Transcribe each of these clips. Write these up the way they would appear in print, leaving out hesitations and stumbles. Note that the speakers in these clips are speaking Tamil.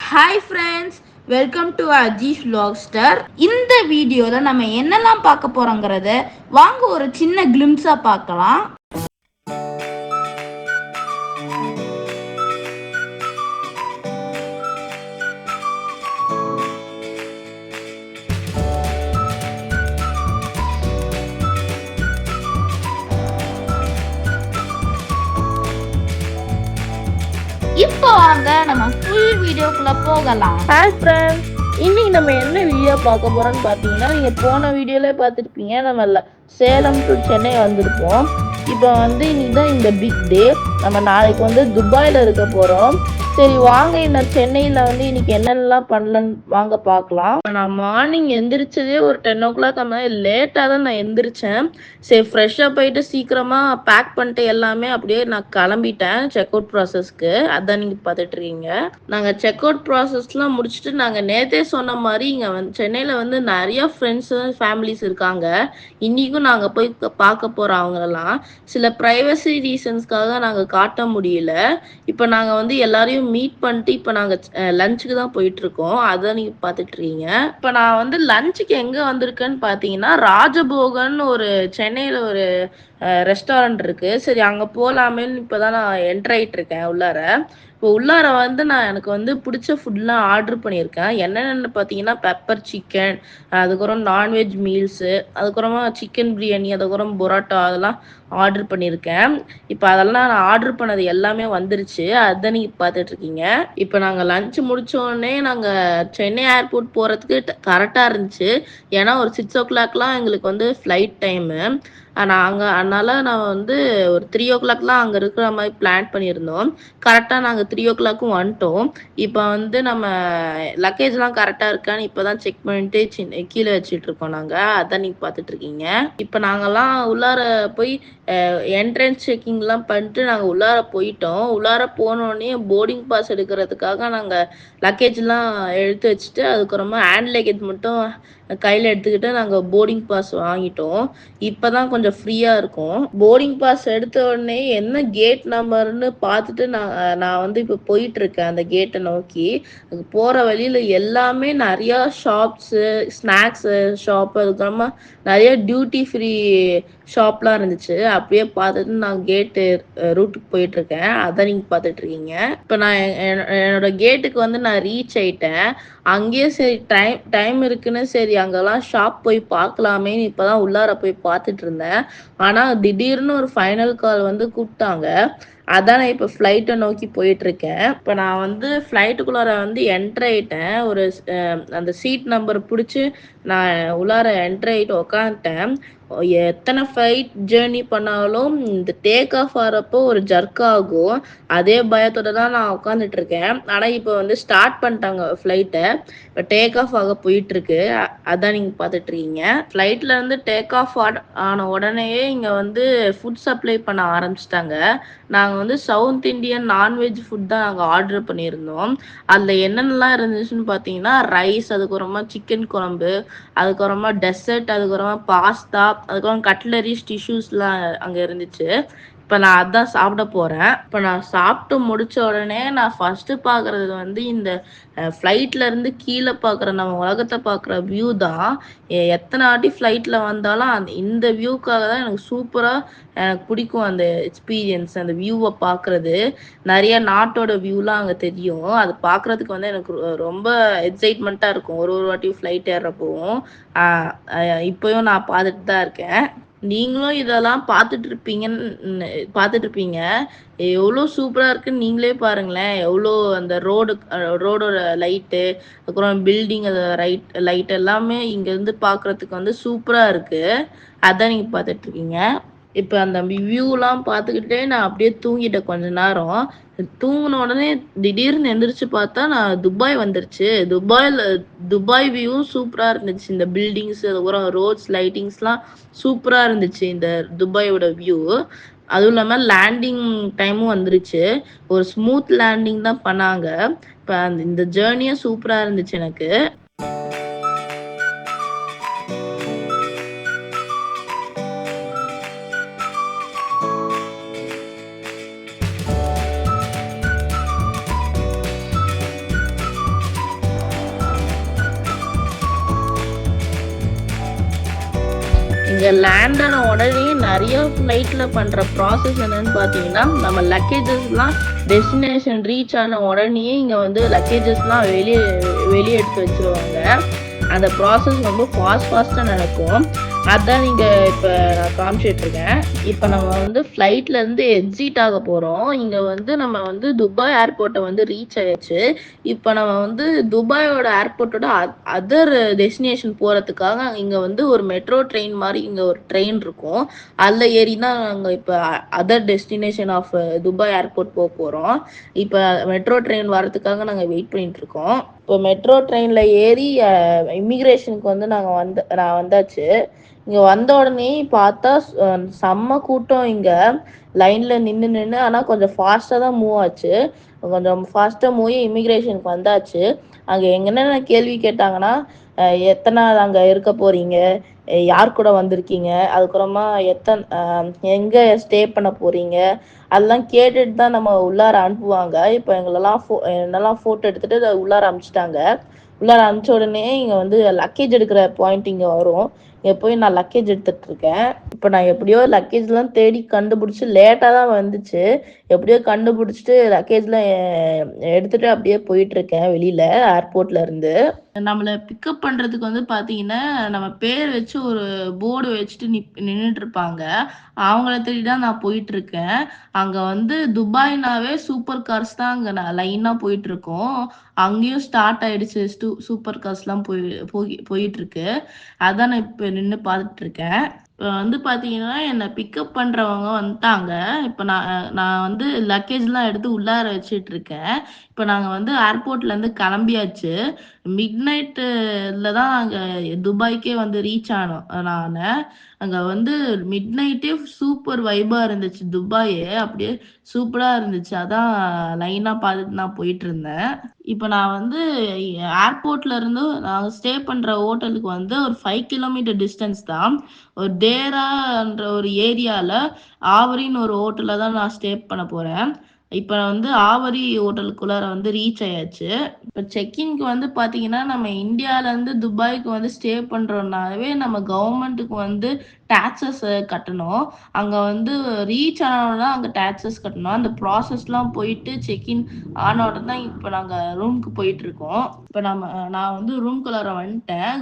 Hi friends, welcome to Ajeesh vlogster. இந்த வீடியோவில் நம்ம என்னெல்லாம் பார்க்க போகிறோங்கிறத வாங்க ஒரு சின்ன கிளிம்ஸாக பார்க்கலாம். இப்போ வாங்க நம்ம ஃபுல் வீடியோக்குள்ள போகலாம். ஹாய் ஃப்ரெண்ட்ஸ், இன்னைக்கு நம்ம என்ன வீடியோ பார்க்க போறோம்னு பார்த்தீங்கன்னா, நீங்கள் போன வீடியோலே பார்த்துருப்பீங்க. நம்ம சேலம் டு சென்னை வந்திருப்போம். இப்போ இன்னைக்கு தான் இந்த பிக் டே. நம்ம நாளைக்கு துபாயில் இருக்க போகிறோம். சரி வாங்க, இந்த சென்னையில் இன்னைக்கு என்னென்னலாம் பண்ணலன்னு வாங்க பார்க்கலாம். நான் மார்னிங் எந்திரிச்சதே ஒரு 10 o'clock அந்த மாதிரி லேட்டாக தான் நான் எந்திரிச்சேன். சரி ஃப்ரெஷ்ஷாக போயிட்டு சீக்கிரமாக பேக் பண்ணிட்டு எல்லாமே அப்படியே நான் கிளம்பிட்டேன் செக் அவுட் ப்ராசஸ்க்கு. அதான் நீங்கள் பார்த்துட்டு இருக்கீங்க. நாங்கள் செக் அவுட் ப்ராசஸ்லாம் முடிச்சுட்டு நாங்கள் நேற்றே சொன்ன மாதிரி இங்கே சென்னையில் நிறைய ஃப்ரெண்ட்ஸு ஃபேமிலிஸ் இருக்காங்க. இன்றைக்கும் நாங்கள் போய் பார்க்க போகிறோம். அவங்களெல்லாம் சில ப்ரைவசி ரீசன்ஸ்க்காக நாங்கள் காட்ட முடியல. இப்போ நாங்கள் எல்லாரையும் மீட் பண்ணிட்டு இப்போ நாங்கள் லஞ்சுக்கு தான் போயிட்டு இருக்கோம். அதை நீங்க பார்த்துட்டு இருக்கீங்க. இப்போ நான் லஞ்சுக்கு எங்க வந்திருக்கேன்னு பார்த்தீங்கன்னா, ராஜபோகன் ஒரு சென்னையில் ஒரு ரெஸ்டாரண்ட் இருக்கு. சரி அங்கே போகலாமேன்னு இப்போதான் நான் என்டர் ஆயிட்டு இருக்கேன் உள்ளார. இப்போ உள்ளார நான் எனக்கு பிடிச்ச ஃபுட்லாம் ஆர்டர் பண்ணியிருக்கேன். என்னென்னு பார்த்தீங்கன்னா, பெப்பர் சிக்கன், அதுக்கப்புறம் நான்வெஜ் மீல்ஸு, அதுக்கப்புறமா சிக்கன் பிரியாணி, அதுக்கப்புறம் பொரோட்டா அதெல்லாம் ஆர்டர் பண்ணியிருக்கேன். இப்போ அதெல்லாம் நான் ஆர்டர் பண்ணது எல்லாமே வந்துருச்சு. அதை நீங்கள் பார்த்துட்டு இருக்கீங்க. இப்போ நாங்கள் லஞ்சு முடித்தோடனே நாங்கள் சென்னை ஏர்போர்ட் போகிறதுக்கு கரெக்டாக இருந்துச்சு. ஏன்னா ஒரு 6 o'clockலாம் எங்களுக்கு ஃப்ளைட் டைமு. அதனால நான் ஒரு 3 o'clockலாம் அங்கே இருக்கிற மாதிரி பிளான் பண்ணியிருந்தோம். கரெக்டாக நாங்கள் 3 o'clock வந்துட்டோம். இப்போ நம்ம லக்கேஜ்லாம் கரெக்டாக இருக்கான்னு இப்போ தான் செக் பண்ணிட்டு கீழே வச்சுட்டு இருக்கோம் நாங்கள். அதான் நீங்கள் பார்த்துட்டு இருக்கீங்க. இப்போ நாங்கள்லாம் உள்ளார போய் என்ட்ரன்ஸ் செக்கிங்லாம் பண்ணிட்டு நாங்கள் உள்ளார போயிட்டோம். உள்ளார போனோடனே போர்டிங் பாஸ் எடுக்கிறதுக்காக நாங்கள் லக்கேஜ்லாம் எடுத்து வச்சுட்டு அதுக்கப்புறமா ஹேண்ட் லக்கேஜ் மட்டும் கையில் எடுத்துக்கிட்டு நாங்கள் போர்டிங் பாஸ் வாங்கிட்டோம். இப்போ தான் கொஞ்சம் ஃப்ரீயாக இருக்கும். போர்டிங் பாஸ் எடுத்த உடனே என்ன கேட் நம்பர்னு பார்த்துட்டு நான் இப்போ போயிட்டுருக்கேன் அந்த கேட்டை நோக்கி. போகிற வழியில் எல்லாமே நிறையா ஷாப்ஸு, ஸ்நாக்ஸு ஷாப்பு, அதுக்கப்புறமா நிறைய டியூட்டி ஃப்ரீ ஷாப்லாம் இருந்துச்சு. அப்படியே பார்த்துட்டு நான் கேட்டு ரூட்டுக்கு போயிட்டுருக்கேன். அதை நீங்கள் பார்த்துட்ருக்கீங்க. இப்போ நான் என்னோட கேட்டுக்கு நான் ரீச் ஆயிட்டேன். அங்கேயே சரி டைம் இருக்குன்னு சரி அங்கெல்லாம் ஷாப் போய் பார்க்கலாமேன்னு இப்போ தான் உள்ளார போய் பார்த்துட்டு இருந்தேன். ஆனால் திடீர்னு ஒரு ஃபைனல் கால் கூப்பிட்டாங்க. அதான் நான் இப்போ ஃப்ளைட்டை நோக்கி போயிட்டுருக்கேன். இப்போ நான் ஃப்ளைட்டுக்குள்ளார என்ட்ரு ஆகிட்டேன். ஒரு அந்த சீட் நம்பர் பிடிச்சி நான் உள்ளார என்ட்ரு ஆகிட்டு உக்காந்துட்டேன். எத்தனை ஃப்ளைட் ஜேர்னி பண்ணாலும் இந்த டேக் ஆஃப் ஆகிறப்போ ஒரு ஜர்க் ஆகும். அதே பயத்தோட தான் நான் உட்காந்துட்டு இருக்கேன். ஆனால் இப்போ ஸ்டார்ட் பண்ணிட்டாங்க ஃப்ளைட்டை. இப்போ டேக் ஆஃப் ஆக போயிட்டுருக்கு. அதான் நீங்கள் பார்த்துட்ருக்கீங்க. ஃப்ளைட்லேருந்து டேக் ஆஃப் ஆன உடனேயே இங்கே ஃபுட் சப்ளை பண்ண ஆரம்பிச்சிட்டாங்க. நாங்கள் சவுத் இண்டியன் நான்வெஜ் ஃபுட் தான் நாங்கள் ஆர்டர் பண்ணியிருந்தோம். அதில் என்னென்னலாம் இருந்துச்சுன்னு பார்த்தீங்கன்னா, ரைஸ், அதுக்கப்புறமா சிக்கன் குழம்பு, அதுக்கப்புறமா டெசர்ட், அதுக்கப்புறமா பாஸ்தா, அதுக்கப்புறம் கட்லரிஸ், டிஷ்யூஸ்லாம் அங்கே இருந்துச்சு. இப்போ நான் அதான் சாப்பிட போகிறேன். இப்போ நான் சாப்பிட்டு முடித்த உடனே நான் ஃபஸ்ட்டு பார்க்குறது இந்த ஃப்ளைட்லேருந்து கீழே பார்க்குற நம்ம உலகத்தை பார்க்குற வியூ தான். எத்தனை வாட்டி ஃப்ளைட்டில் வந்தாலும் இந்த வியூக்காக தான் எனக்கு சூப்பராக எனக்கு பிடிக்கும். அந்த எக்ஸ்பீரியன்ஸ், அந்த வியூவை பார்க்குறது. நிறைய நாட்டோட வியூலாம் அங்கே தெரியும். அது பார்க்குறதுக்கு எனக்கு ரொம்ப எக்ஸைட்மெண்ட்டாக இருக்கும். ஒரு வாட்டியும் ஃப்ளைட் ஏறுறப்போவும். இப்போயும் நான் பார்த்துட்டு தான் இருக்கேன். நீங்களும் இதெல்லாம் பார்த்துட்டு இருப்பீங்க. எவ்வளோ சூப்பராக இருக்குன்னு நீங்களே பாருங்களேன். எவ்வளோ அந்த ரோடோட லைட்டு, அப்புறம் பில்டிங், அது லைட் எல்லாமே இங்கேருந்து பார்க்குறதுக்கு சூப்பராக இருக்குது. அதான் நீங்கள் பார்த்துட்ருக்கீங்க. இப்போ அந்த வியூலாம் பார்த்துக்கிட்டே நான் அப்படியே தூங்கிட்டேன் கொஞ்ச நேரம். தூங்கின உடனே திடீர்னு எந்திரிச்சு பார்த்தா நான் துபாய் வந்துருச்சு. துபாய் வியூவும் சூப்பராக இருந்துச்சு. இந்த பில்டிங்ஸ், அதுக்கப்புறம் ரோட்ஸ், லைட்டிங்ஸ்லாம் சூப்பராக இருந்துச்சு இந்த துபாயோட வியூ. அதுவும் இல்லாமல் லேண்டிங் டைமும் வந்துருச்சு. ஒரு ஸ்மூத் லேண்டிங் தான் பண்ணாங்க. இப்போ இந்த ஜேர்னியும் சூப்பராக இருந்துச்சு எனக்கு. அங்கே லேண்ட் ஆன உடனே நிறைய ஃப்ளைட்டில் பண்ணுற ப்ராசஸ் என்னன்னு பார்த்தீங்கன்னா, நம்ம லக்கேஜஸ்லாம் டெஸ்டினேஷன் ரீச் ஆன உடனே இங்கே வந்து லக்கேஜஸ்லாம் வெளியே எடுத்து வச்சுருவாங்க. அந்த ப்ராசஸ் ரொம்ப ஃபாஸ்ட்டாக நடக்கும். அதான் நீங்கள் இப்போ நான் காமிச்சிட்ருக்கேன். இப்போ நம்ம வந்து ஃப்ளைட்லேருந்து எக்ஸிட் ஆக போகிறோம். இங்கே வந்து நம்ம வந்து துபாய் ஏர்போர்ட்டை வந்து ரீச் ஆயாச்சு. இப்போ நம்ம வந்து துபாயோட ஏர்போர்ட்டோட அதர் டெஸ்டினேஷன் போகிறதுக்காக இங்கே வந்து ஒரு மெட்ரோ ட்ரெயின் மாதிரி இங்கே ஒரு ட்ரெயின் இருக்கும். அதில் ஏறி தான் நாங்கள் இப்போ other destination of Dubai airport போக போகிறோம். இப்போ மெட்ரோ ட்ரெயின் வரதுக்காக நாங்கள் வெயிட் பண்ணிகிட்ருக்கோம். இப்போ மெட்ரோ ட்ரெயினில் ஏறி இமிக்ரேஷனுக்கு வந்து நான் வந்தாச்சு. இங்கே வந்த உடனே பார்த்தா செம்ம கூட்டம். இங்கே லைனில் நின்று ஆனால் கொஞ்சம் ஃபாஸ்ட்டாக தான் மூவ் ஆச்சு. கொஞ்சம் ஃபாஸ்ட்டாக மூவ் இமிக்ரேஷனுக்கு வந்தாச்சு. அங்கே என்னென்ன கேள்வி கேட்டாங்கன்னா, எத்தனை நாள் அங்கே இருக்க போகிறீங்க, யார் கூட வந்திருக்கீங்க, அதுக்கப்புறமா எங்கே ஸ்டே பண்ண போகிறீங்க, அதெல்லாம் கேட்டுட்டு தான் நம்ம உள்ளார அனுப்புவாங்க. இப்போ என்னெல்லாம் ஃபோட்டோ எடுத்துகிட்டு உள்ளார அனுப்பிச்சிட்டாங்க. உள்ளார அனுப்பிச்ச உடனே இங்கே வந்து லக்கேஜ் எடுக்கிற பாயிண்ட் இங்கே வரும். இங்கே போய் நான் லக்கேஜ் எடுத்துகிட்டு இருக்கேன். இப்போ நான் எப்படியோ லக்கேஜ்லாம் தேடி கண்டுபிடிச்சி, லேட்டாக தான் வந்துச்சு, எப்படியோ கண்டுபிடிச்சிட்டு லக்கேஜ்லாம் எடுத்துகிட்டு அப்படியே போயிட்டுருக்கேன் வெளியில் ஏர்போர்ட்டில் இருந்து. நம்மளை பிக்கப் பண்ணுறதுக்கு வந்து பார்த்தீங்கன்னா, நம்ம பேர் வச்சு ஒரு போர்டு வச்சுட்டு நின்றுட்டு இருப்பாங்க. அவங்கள தேடி தான் நான் போயிட்டுருக்கேன். அங்கே வந்து துபாய்னாவே சூப்பர் கார்ஸ் தான் அங்கே லைனாக போயிட்டுருக்கோம். அங்கேயும் ஸ்டார்ட் ஆகிடுச்சு சூப்பர் கார்ஸ்லாம் போயிட்டுருக்கு. அதான் நான் இப்போ நின்று பார்த்துட்ருக்கேன். இப்போ வந்து பார்த்தீங்கன்னா, என்னை பிக்கப் பண்ணுறவங்க வந்துட்டாங்க. இப்போ நான் வந்து லக்கேஜ்லாம் எடுத்து உள்ளார வச்சிட்ருக்கேன். இப்போ நாங்கள் வந்து ஏர்போர்ட்லேருந்து கிளம்பியாச்சு. மிட் நைட்டில் தான் நாங்கள் துபாய்க்கே வந்து ரீச் ஆனோம். நான் அங்கே வந்து மிட் நைட்டே சூப்பர் வைபாக இருந்துச்சு. துபாயே அப்படியே சூப்பராக இருந்துச்சு. அதான் லைனாக பார்த்துட்டு நான் போயிட்டுருந்தேன். இப்போ நான் வந்து ஏர்போர்ட்லேருந்து நாங்கள் ஸ்டே பண்ணுற ஹோட்டலுக்கு வந்து ஒரு 5 கிலோமீட்டர் டிஸ்டன்ஸ் தான். ஒரு டேரான்ற ஒரு ஏரியாவில் ஆவரின்னு ஒரு ஹோட்டலில் தான் நான் ஸ்டே பண்ண போகிறேன். இப்போ வந்து ஆவரி ஹோட்டலுக்குள்ளார வந்து ரீச் ஆயாச்சு. இப்போ செக்கின்க்கு வந்து பார்த்தீங்கன்னா, நம்ம இந்தியாவிலேருந்து துபாய்க்கு வந்து ஸ்டே பண்ணுறோம்னாவே நம்ம கவர்மெண்ட்டுக்கு வந்து டேக்ஸஸ் கட்டணும். அங்கே வந்து ரீச் ஆனோன்னா அங்கே டேக்ஸஸ் கட்டணும். அந்த ப்ராசஸ்லாம் போயிட்டு செக்இன் ஆனோட தான் இப்போ நாங்கள் ரூமுக்கு போயிட்டுருக்கோம். இப்போ நான் வந்து ரூம்குள்ளார வந்துட்டேன்.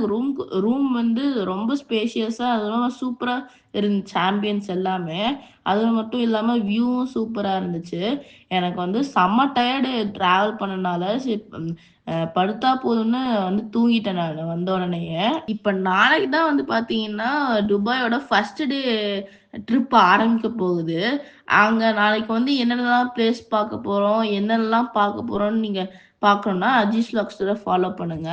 ரூம் வந்து ரொம்ப ஸ்பேஷியஸாக, அதுவும் சூப்பராக இருந்துச்சு. ஆம்பியன்ஸ் எல்லாமே, அது மட்டும் இல்லாமல் வியூவும் சூப்பராக இருந்துச்சு. எனக்கு வந்து செம்ம டயர்டு ட்ராவல் பண்ணனால படுத்தா போதும்னு வந்து தூங்கிட்டேன் நான் வந்த உடனேயே. இப்போ நாளைக்கு தான் வந்து பார்த்தீங்கன்னா துபாயோட ஃபர்ஸ்ட் டே ட்ரிப் ஆரம்பிக்க போகுது. அங்கே நாளைக்கு வந்து என்னென்னலாம் பிளேஸ் பார்க்க போகிறோம், என்னென்னலாம் பார்க்க போகிறோம்னு நீங்கள் பார்க்கணுன்னா அஜீஸ் வ்ளாக்ஸ்டரை ஃபாலோ பண்ணுங்க.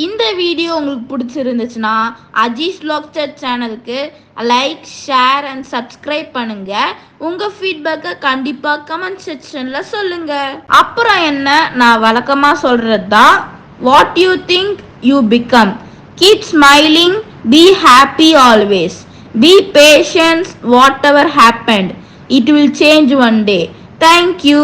இந்த வீடியோ உங்களுக்கு பிடிச்சிருந்துச்சுன்னா அஜீஸ் வ்ளாக்ஸ்டர் சேனலுக்கு லைக், ஷேர் அண்ட் சப்ஸ்கிரைப் பண்ணுங்க. உங்க ஃபீட்பேக்கை கண்டிப்பா கமெண்ட் செக்ஷன்ல சொல்லுங்க. அப்புறம் என்ன, நான் வழக்கமா சொல்றது தான், what you think you become. Keep smiling, be happy always, be patience, whatever happened, it will change one day. Thank you.